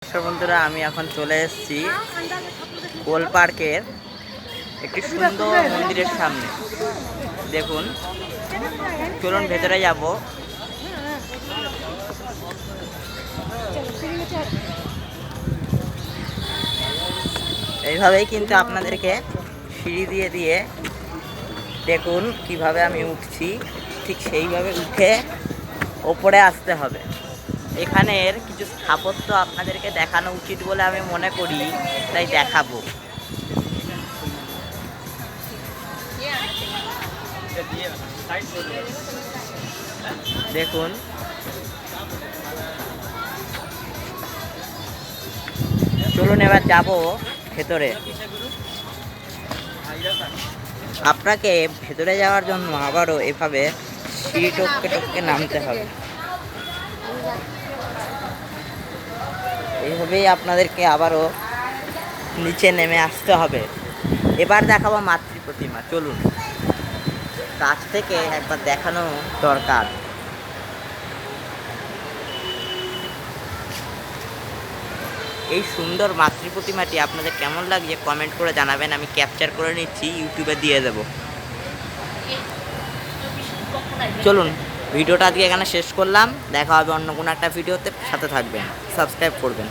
নমস্কার বন্ধুরা, আমি এখন চলে এসেছি কোল পার্কের একটি সুন্দর মন্দিরের সামনে। দেখুন, চলুন ভেতরে যাব। এইভাবেই কিন্তু আপনাদেরকে সিঁড়ি দিয়ে দিয়ে দেখুন কিভাবে আমি উঠছি, ঠিক সেইভাবে উঠে ওপরে আসতে হবে। এখানের কিছু স্থাপত্য আপনাদেরকে দেখানো উচিত বলে আমি মনে করি, তাই দেখাবো। দেখুন, চলুন এবার যাব ভেতরে। আপনাকে ভেতরে যাওয়ার জন্য আবারও এভাবে সিঁড়ি টপকে টপকে নামতে হবে। এইভাবেই আপনাদেরকে আবারও নিচে নেমে আসতে হবে। এবার দেখাবো মাতৃ প্রতিমা। চলুন, কাছ থেকে একবার দেখানো দরকার। এই সুন্দর মাতৃ প্রতিমাটি আপনাদের কেমন লাগছে কমেন্ট করে জানাবেন। আমি ক্যাপচার করে নিচ্ছি, ইউটিউবে দিয়ে দেব। চলুন, ভিডিওটা আজকে এখানে শেষ করলাম। দেখা হবে অন্য কোনো একটা ভিডিওতে। সাথে থাকবেন, সাবস্ক্রাইব করবেন।